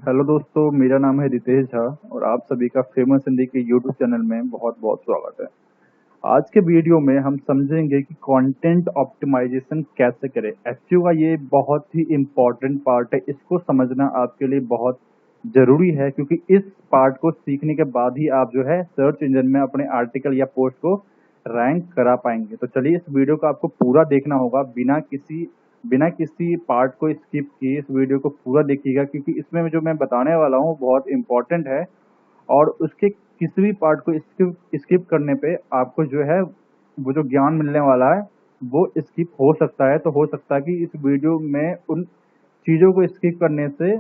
Hello दोस्तों, मेरा नाम है रितेश झा और आप सभी का फेमस हिंदी के यूट्यूब चैनल में बहुत बहुत स्वागत है। आज के वीडियो में हम समझेंगे कि कंटेंट ऑप्टिमाइजेशन कैसे करें। एसईओ का ये बहुत ही इम्पोर्टेंट पार्ट है, इसको समझना आपके लिए बहुत ज़रूरी है क्योंकि इस पार्ट को सीखने के बाद ही आप जो है सर्च इंजन में अपने आर्टिकल या पोस्ट को रैंक करा पाएंगे। तो चलिए, इस वीडियो को आपको पूरा देखना होगा, बिना किसी पार्ट को स्किप किए इस वीडियो को पूरा देखिएगा क्योंकि इसमें जो मैं बताने वाला हूँ बहुत इम्पोर्टेंट है। और उसके किसी भी पार्ट को स्किप स्किप करने पे आपको जो है वो जो ज्ञान मिलने वाला है वो स्किप हो सकता है। तो हो सकता है कि इस वीडियो में उन चीज़ों को स्किप करने से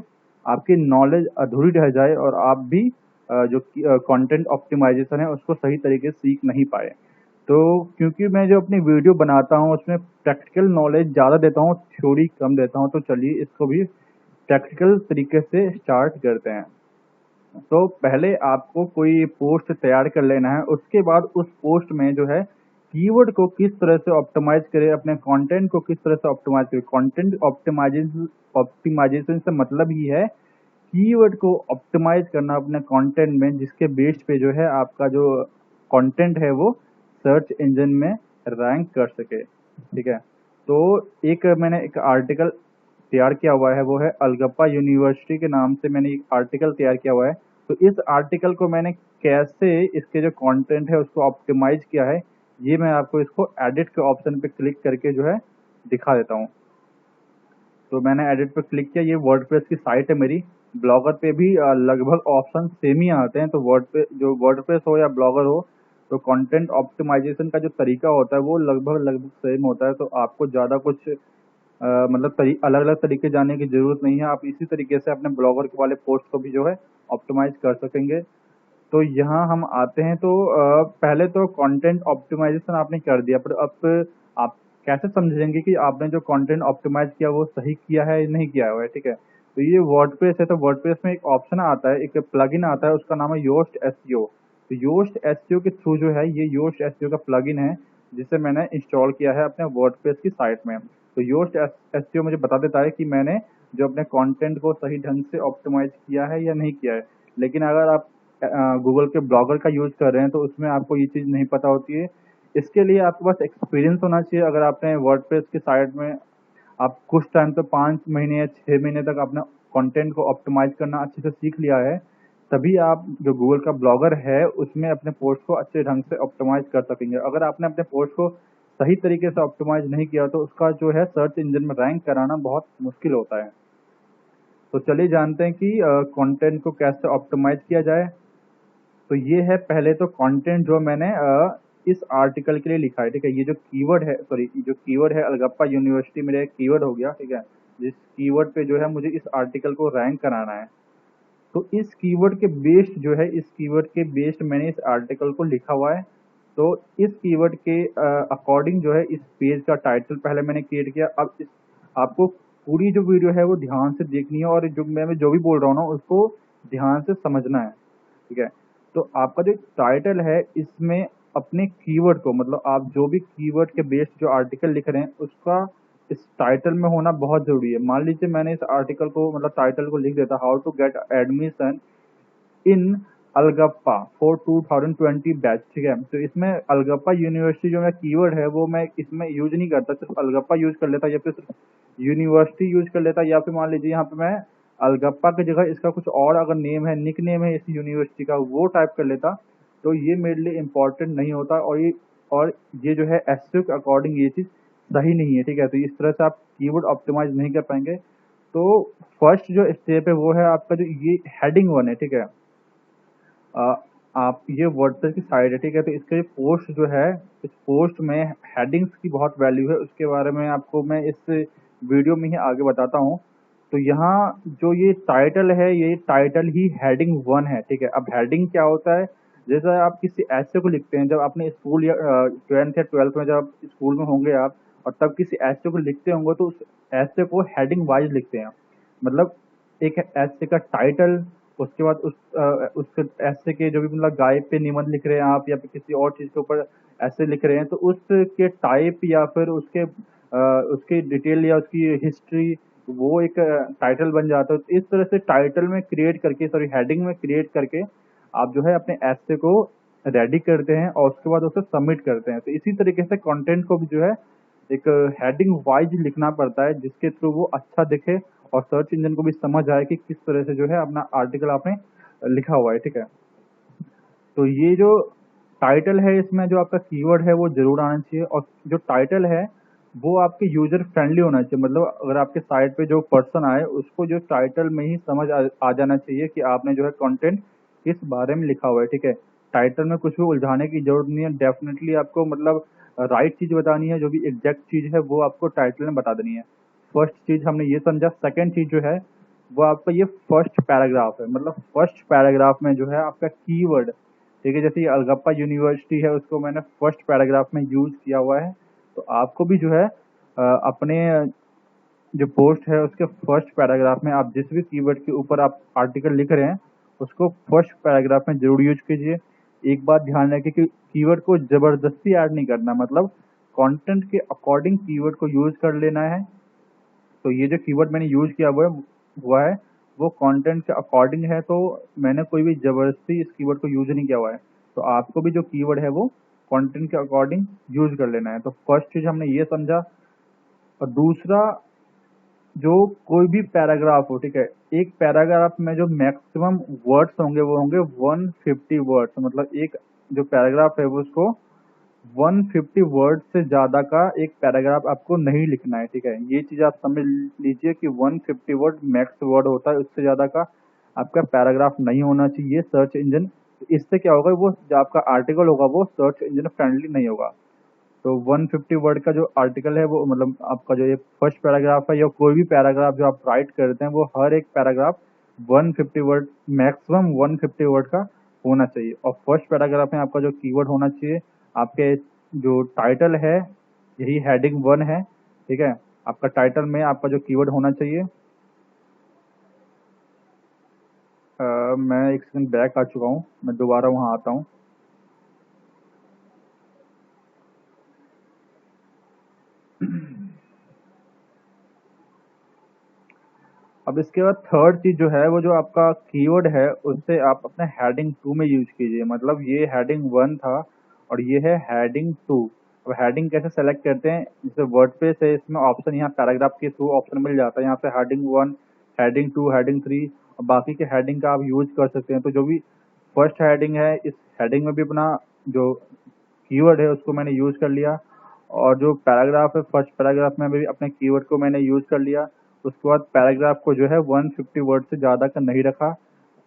आपकी नॉलेज अधूरी रह जाए और आप भी जो कंटेंट ऑप्टिमाइजेशन है उसको सही तरीके से सीख नहीं पाए। तो क्योंकि मैं जो अपनी वीडियो बनाता हूँ उसमें प्रैक्टिकल नॉलेज ज़्यादा देता हूँ, थ्योरी कम देता हूँ, तो चलिए इसको भी प्रैक्टिकल तरीके से स्टार्ट करते हैं। तो पहले आपको कोई पोस्ट तैयार कर लेना है, उसके बाद उस पोस्ट में जो है कीवर्ड को किस तरह से ऑप्टिमाइज करें, अपने कंटेंट को किस तरह से ऑप्टिमाइज करें। कंटेंट ऑप्टिमाइजेशन से मतलब ही है कीवर्ड को ऑप्टिमाइज करना अपने कंटेंट में, जिसके बेस पे जो है आपका जो कंटेंट है वो सर्च इंजन में रैंक कर सके। ठीक है, तो मैंने एक आर्टिकल तैयार किया हुआ है, वो है अलगप्पा यूनिवर्सिटी के नाम से मैंने एक आर्टिकल तैयार किया हुआ है। तो इस आर्टिकल को मैंने कैसे इसके जो कंटेंट है उसको ऑप्टिमाइज किया है, ये मैं आपको इसको एडिट के ऑप्शन पे क्लिक करके जो है दिखा देता हूँ। तो मैंने एडिट पे क्लिक किया, ये वर्डप्रेस की साइट है मेरी। ब्लॉगर पे भी लगभग ऑप्शन सेम ही आते हैं, तो वर्डप्रेस हो या ब्लॉगर हो, तो कंटेंट ऑप्टिमाइजेशन का जो तरीका होता है वो लगभग सेम होता है। तो आपको ज़्यादा कुछ मतलब अलग अलग तरीके जानने की ज़रूरत नहीं है, आप इसी तरीके से अपने ब्लॉगर वाले पोस्ट को भी जो है ऑप्टिमाइज कर सकेंगे। तो यहाँ हम आते हैं, तो पहले तो कंटेंट ऑप्टिमाइजेशन आपने कर दिया, पर अब आप कैसे समझेंगे कि आपने जो कंटेंट ऑप्टिमाइज किया वो सही किया है या नहीं किया हुआ है। ठीक है, तो ये वर्डप्रेस है, तो वर्डप्रेस में एक ऑप्शन आता है, एक प्लगइन आता है, उसका नाम है योस्ट एसईओ। तो योस्ट एसईओ के थ्रू जो है, ये योस्ट एसईओ का प्लगइन है जिसे मैंने इंस्टॉल किया है अपने वर्डप्रेस की साइट में। तो योस्ट एसईओ मुझे बता देता है कि मैंने जो अपने कंटेंट को सही ढंग से ऑप्टिमाइज किया है या नहीं किया है। लेकिन अगर आप गूगल के ब्लॉगर का यूज कर रहे हैं तो उसमें आपको ये चीज़ नहीं पता होती है। इसके लिए आपके पास एक्सपीरियंस होना चाहिए। अगर आपने वर्डप्रेस की साइट में आप कुछ टाइम तो 5 महीने या 6 महीने तक अपना कंटेंट को ऑप्टिमाइज करना अच्छे से सीख लिया है, तभी आप जो गूगल का ब्लॉगर है उसमें अपने पोस्ट को अच्छे ढंग से ऑप्टिमाइज कर सकेंगे। अगर आपने अपने पोस्ट को सही तरीके से ऑप्टिमाइज नहीं किया तो उसका जो है सर्च इंजन में रैंक कराना बहुत मुश्किल होता है। तो चलिए जानते हैं कि कंटेंट को कैसे ऑप्टिमाइज किया जाए। तो ये है पहले तो कंटेंट जो मैंने इस आर्टिकल के लिए लिखा है। ठीक है, ये जो कीवर्ड है, सॉरी, जो कीवर्ड है अलगप्पा यूनिवर्सिटी मेरा एक कीवर्ड हो गया। ठीक है, जिस कीवर्ड पे जो है मुझे इस आर्टिकल को रैंक कराना है, तो इस कीवर्ड के बेस्ड जो है, इस कीवर्ड के बेस्ड मैंने इस आर्टिकल को लिखा हुआ है। तो इस कीवर्ड के अकॉर्डिंग जो है इस पेज का टाइटल पहले मैंने क्रिएट किया। अब आपको पूरी जो वीडियो है वो ध्यान से देखनी है और जो भी बोल रहा हूँ ना उसको ध्यान से समझना है। ठीक है, तो आपका जो टाइटल है इसमें अपने कीवर्ड को, मतलब आप जो भी कीवर्ड के बेस्ड जो आर्टिकल लिख रहे हैं उसका इस टाइटल में होना बहुत जरूरी है। मान लीजिए मैंने इस आर्टिकल को, मतलब टाइटल को लिख देता how to get admission in Alagappa for 2020 batch. ठीक है, तो इसमें अलगप्पा यूनिवर्सिटी जो मेरा कीवर्ड है वो मैं इसमें यूज नहीं करता, सिर्फ अलगप्पा यूज कर लेता या फिर सिर्फ यूनिवर्सिटी यूज कर लेता, या फिर मान लीजिए यहाँ पे मैं अलगप्पा की जगह इसका कुछ और अगर नेम है, निक नेम है इस यूनिवर्सिटी का, वो टाइप कर लेता, तो ये मेरे लिए इम्पोर्टेंट नहीं होता। और ये जो है एसईओ के अकॉर्डिंग ये चीज़ सही नहीं है। ठीक है, तो इस तरह से आप कीवर्ड ऑप्टिमाइज नहीं कर पाएंगे। तो फर्स्ट जो स्टेप है वो है आपका जो ये हेडिंग वन है। ठीक है, अ, आप ये वर्डप्रेस की साइट है। ठीक है, तो इसके पोस्ट जो है, इस पोस्ट में हेडिंग्स की बहुत वैल्यू है, उसके बारे में आपको मैं इस वीडियो में ही आगे बताता हूँ। तो यहाँ जो ये टाइटल है, ये टाइटल ही हेडिंग वन है। ठीक है, अब हेडिंग क्या होता है, जैसे आप किसी ऐसे को लिखते हैं, जब आपने स्कूल या 10th या 12th में जब स्कूल में होंगे आप, और तब किसी ऐसे को लिखते होंगे तो उस ऐसे को हेडिंग वाइज लिखते हैं। मतलब एक ऐसे का टाइटल, उसके बाद उस ऐसे के जो भी, मतलब गाय पे निबंध लिख रहे हैं आप या फिर किसी और चीज के ऊपर ऐसे लिख रहे हैं, तो उसके टाइप या फिर उसके डिटेल या उसकी हिस्ट्री तो वो एक टाइटल बन जाता है। तो इस तरह से टाइटल में क्रिएट करके, सॉरी हेडिंग में क्रिएट करके आप जो है अपने एस्से को रेडी करते हैं और उसके बाद उसे सबमिट करते हैं। तो इसी तरीके से कंटेंट को भी जो है एक हेडिंग वाइज लिखना पड़ता है, जिसके थ्रू वो अच्छा दिखे और सर्च इंजन को भी समझ आए कि किस तरह से जो है अपना आर्टिकल आपने लिखा हुआ है। ठीक है, तो ये जो टाइटल है इसमें जो आपका कीवर्ड है वो जरूर आना चाहिए, और जो टाइटल है वो आपके यूजर फ्रेंडली होना चाहिए। मतलब अगर आपके साइट पे जो पर्सन आए उसको जो टाइटल में ही समझ आ जाना चाहिए कि आपने जो है कंटेंट किस बारे में लिखा हुआ है। ठीक है, टाइटल में कुछ भी उलझाने की जरूरत नहीं है, डेफिनेटली आपको मतलब राइट चीज बतानी है, जो भी एग्जैक्ट चीज है वो आपको टाइटल में बता देनी है। फर्स्ट चीज हमने ये समझा। सेकंड चीज जो है वो आपका ये फर्स्ट पैराग्राफ है। मतलब फर्स्ट पैराग्राफ में जो है आपका कीवर्ड, ठीक है, जैसे ये अलगप्पा यूनिवर्सिटी है उसको मैंने फर्स्ट पैराग्राफ में यूज किया हुआ है, तो आपको भी जो है अपने जो पोस्ट है उसके फर्स्ट पैराग्राफ में आप जिस भी कीवर्ड के ऊपर आप आर्टिकल लिख रहे हैं उसको फर्स्ट पैराग्राफ में जरूर यूज कीजिए। एक बात ध्यान रखें कि कीवर्ड को जबरदस्ती ऐड नहीं करना, मतलब कंटेंट के अकॉर्डिंग कीवर्ड को यूज कर लेना है। तो ये जो कीवर्ड मैंने यूज किया हुआ है वो कंटेंट के अकॉर्डिंग है, तो मैंने कोई भी जबरदस्ती इस कीवर्ड को यूज नहीं किया हुआ है। तो आपको भी जो कीवर्ड है वो कंटेंट के अकॉर्डिंग यूज कर लेना है। तो फर्स्ट चीज हमने ये समझा। और दूसरा, जो कोई भी पैराग्राफ हो, ठीक है, एक पैराग्राफ में जो मैक्सिमम वर्ड्स होंगे वो होंगे 150 वर्ड्स। मतलब एक जो पैराग्राफ है वो उसको 150 वर्ड से ज्यादा का एक पैराग्राफ आपको नहीं लिखना है। ठीक है, ये चीज आप समझ लीजिए कि 150 वर्ड मैक्स वर्ड होता है, उससे ज्यादा का आपका पैराग्राफ नहीं होना चाहिए सर्च इंजन। इससे क्या होगा, वो जो आपका आर्टिकल होगा वो सर्च इंजन फ्रेंडली नहीं होगा। तो 150 वर्ड का जो आर्टिकल है वो मतलब आपका जो ये फर्स्ट पैराग्राफ है या कोई भी पैराग्राफ जो आप राइट करते हैं वो हर एक पैराग्राफ 150 वर्ड, मैक्सिमम 150 वर्ड का होना चाहिए। और फर्स्ट पैराग्राफ में आपका जो कीवर्ड होना चाहिए, आपके जो टाइटल है, यही हेडिंग 1 है। ठीक है, आपका टाइटल में आपका जो कीवर्ड होना चाहिए, मैं एक सेकंड बैक आ चुका हूँ, मैं दोबारा वहाँ आता हूँ। अब इसके बाद थर्ड चीज जो है वो जो आपका कीवर्ड है उससे आप अपने हेडिंग 2 में यूज कीजिए। मतलब ये हेडिंग 1 था और ये है हेडिंग 2। अब हेडिंग कैसे सेलेक्ट करते हैं, जैसे वर्डप्रेस है इसमें ऑप्शन, यहाँ पैराग्राफ के थ्रू ऑप्शन मिल जाता है, यहाँ पे हेडिंग 1, हेडिंग 2, हेडिंग 3 और बाकी के हेडिंग का आप यूज कर सकते हैं। तो जो भी फर्स्ट हेडिंग है, इस हेडिंग में भी अपना जो कीवर्ड है उसको मैंने यूज कर लिया, और जो पैराग्राफ है फर्स्ट पैराग्राफ में भी अपने कीवर्ड को मैंने यूज कर लिया। उसके बाद पैराग्राफ को जो है 150 वर्ड से ज़्यादा का नहीं रखा,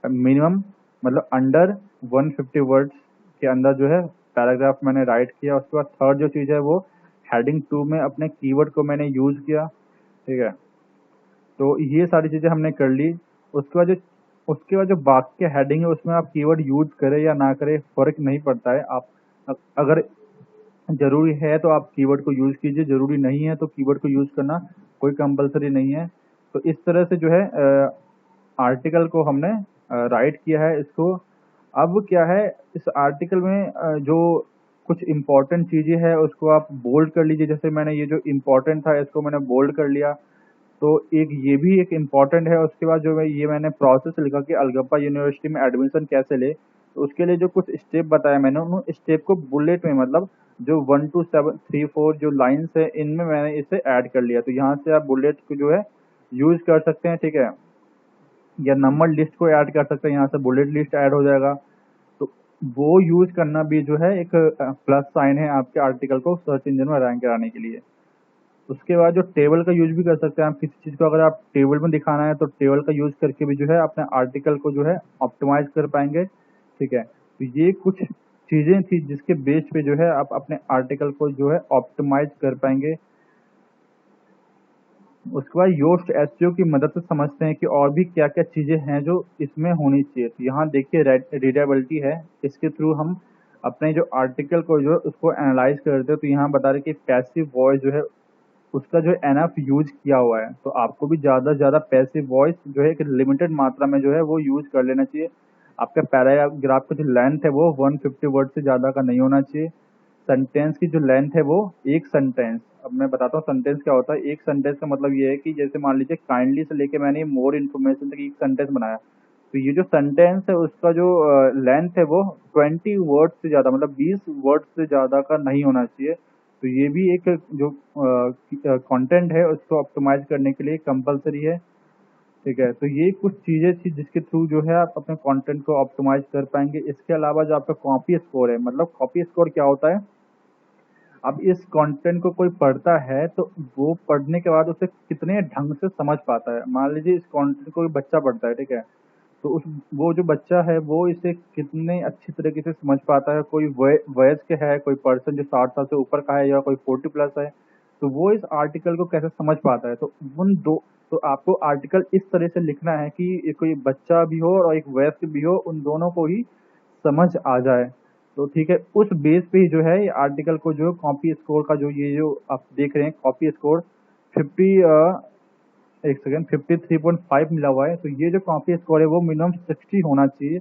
मिनिमम मतलब अंडर 150 वर्ड्स के अंदर जो है पैराग्राफ मैंने राइट किया। उसके बाद थर्ड जो चीज़ है वो हेडिंग 2 में अपने कीवर्ड को मैंने यूज किया। ठीक है, तो ये सारी चीज़ें हमने कर ली। उसके बाद जो बाकी के हेडिंग है उसमें आप कीवर्ड यूज करें या ना करें फर्क नहीं पड़ता है। आप अगर जरूरी है तो आप कीवर्ड को यूज कीजिए, जरूरी नहीं है तो कीवर्ड को यूज करना कोई कंपलसरी नहीं है। तो इस तरह से जो है आर्टिकल को हमने राइट किया है इसको। अब क्या है, इस आर्टिकल में जो कुछ इम्पोर्टेंट चीजें हैं उसको आप बोल्ड कर लीजिए। जैसे मैंने ये जो इम्पोर्टेंट था इसको मैंने बोल्ड कर लिया, तो एक ये भी एक इम्पॉर्टेंट है। उसके बाद जो ये मैंने प्रोसेस लिखा कि अलगप्पा यूनिवर्सिटी में एडमिशन कैसे ले, तो उसके लिए जो कुछ स्टेप बताया मैंने उन स्टेप को बुलेट में, मतलब जो 1 2 7 3 4 जो लाइन्स है इनमें मैंने इसे ऐड कर लिया। तो यहाँ से आप बुलेट को जो है यूज कर सकते हैं। ठीक है, या नंबर लिस्ट को ऐड कर सकते हैं, यहाँ से बुलेट लिस्ट ऐड हो जाएगा। तो वो यूज करना भी जो है एक प्लस साइन है आपके आर्टिकल को सर्च इंजन में रैंक कराने के लिए। उसके बाद जो टेबल का यूज भी कर सकते हैं आप, किसी चीज को अगर आप टेबल में दिखाना है तो टेबल का यूज करके भी जो है अपने आर्टिकल को जो है ऑप्टिमाइज कर पाएंगे। ठीक है, तो ये कुछ चीजें थी जिसके बेस पे जो है आप अपने आर्टिकल को जो है ऑप्टिमाइज कर पाएंगे। उसके बाद योस्ट एसईओ की मदद से समझते हैं कि और भी क्या क्या चीजें हैं जो इसमें होनी चाहिए। तो यहाँ देखिए रीडेबिलिटी है, इसके थ्रू हम अपने जो आर्टिकल को जो है उसको एनालाइज करते हैं। तो यहाँ बता रहे कि पैसिव वॉइस जो है उसका जो है एनफ यूज किया हुआ है। तो आपको भी ज्यादा से ज्यादा पैसिव वॉइस जो है एक लिमिटेड मात्रा में जो है वो यूज कर लेना चाहिए। आपका पैराग्राफ का जो लेंथ है वो 150 वर्ड से ज्यादा का नहीं होना चाहिए। सेंटेंस की जो लेंथ है वो एक सेंटेंस, अब मैं बताता हूँ सेंटेंस क्या होता है। एक सेंटेंस का मतलब ये है कि जैसे मान लीजिए काइंडली से लेके मैंने मोर इन्फॉर्मेशन तक एक सेंटेंस बनाया, तो ये जो सेंटेंस है उसका जो लेंथ है वो 20 वर्ड से ज़्यादा, मतलब 20 वर्ड से ज़्यादा का नहीं होना चाहिए। तो ये भी एक जो कंटेंट है उसको ऑप्टिमाइज करने के लिए कंपलसरी है। ठीक है, तो ये कुछ चीज़ें थी जिसके थ्रू जो है आप अपने कंटेंट को ऑप्टिमाइज कर पाएंगे। इसके अलावा जो आपका कॉपी स्कोर है, मतलब कॉपी स्कोर क्या होता है, अब इस कंटेंट को कोई पढ़ता है तो वो पढ़ने के बाद उसे कितने ढंग से समझ पाता है। मान लीजिए इस कंटेंट को कोई बच्चा पढ़ता है, ठीक है, तो उस वो जो बच्चा है वो इसे कितने अच्छी तरीके से समझ पाता है। कोई वयस्क है, कोई पर्सन जो 60 साल से ऊपर का है या कोई 40+ है, तो वो इस आर्टिकल को कैसे समझ पाता है। तो उन दो, तो आपको आर्टिकल इस तरह से लिखना है कि एक कोई बच्चा भी हो और एक वयस्क भी हो, उन दोनों को ही समझ आ जाए। तो ठीक है, उस बेस पे ही जो है ये आर्टिकल को जो कॉपी स्कोर का जो ये जो आप देख रहे हैं कॉपी स्कोर 50 एक सेकेंड 53.5 मिला हुआ है। तो ये जो कॉपी स्कोर है वो मिनिमम 60 होना चाहिए।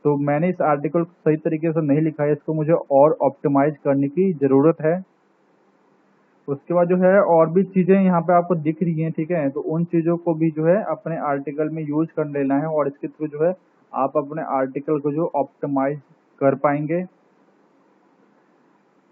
तो मैंने इस आर्टिकल को सही तरीके से नहीं लिखा है, इसको मुझे और ऑप्टिमाइज करने की ज़रूरत है। उसके बाद जो है और भी चीज़ें यहाँ पे आपको दिख रही हैं, ठीक है, तो उन चीज़ों को भी जो है अपने आर्टिकल में यूज कर लेना है और इसके थ्रू जो है आप अपने आर्टिकल को जो ऑप्टिमाइज कर पाएंगे।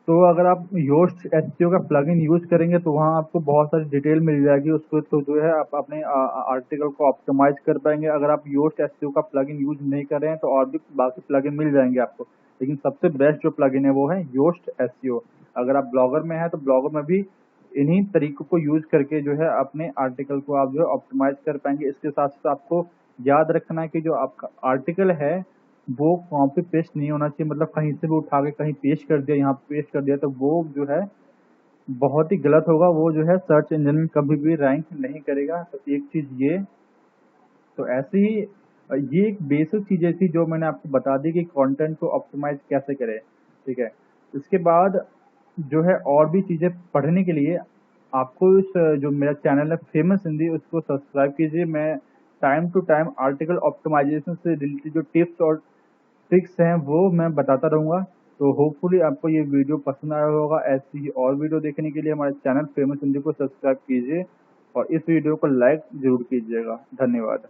तो अगर आप योस्ट एसईओ का प्लगइन यूज करेंगे तो वहाँ आपको बहुत सारी डिटेल मिल जाएगी, उसको तो जो है आप अपने आर्टिकल को ऑप्टिमाइज कर पाएंगे। अगर आप योस्ट एसईओ का प्लगइन यूज नहीं कर रहे हैं तो और भी बाकी प्लगइन मिल जाएंगे आपको, लेकिन सबसे बेस्ट जो प्लगइन है वो है योस्ट एसईओ। अगर आप ब्लॉगर में हैं तो ब्लॉगर में भी इन्हीं तरीकों को यूज करके जो है अपने आर्टिकल को आप जो है ऑप्टिमाइज कर पाएंगे। इसके साथ साथ आपको याद रखना है कि जो आपका आर्टिकल है वो कॉपी पेस्ट नहीं होना चाहिए, मतलब कहीं से भी उठा के कहीं पेस्ट कर दिया, यहाँ पेस्ट कर दिया, तो वो जो है बहुत ही गलत होगा। वो जो है सर्च इंजन में कभी भी रैंक नहीं करेगा। तो एक चीज ये, तो ऐसे ही ये एक बेसिक चीजें थी जो मैंने आपको बता दी कि कंटेंट को ऑप्टिमाइज कैसे करें। ठीक है, इसके बाद जो है और भी चीजें पढ़ने के लिए आपको इस जो मेरा चैनल है फेमस हिंदी उसको सब्सक्राइब कीजिए। मैं time to time article optimisation से रिलेटेड जो टिप्स और ट्रिक्स हैं वो मैं बताता रहूँगा। तो होपफुली आपको ये वीडियो पसंद आया होगा। ऐसी ही और वीडियो देखने के लिए हमारे चैनल फेमस हिंदी को सब्सक्राइब कीजिए और इस वीडियो को लाइक जरूर कीजिएगा। धन्यवाद।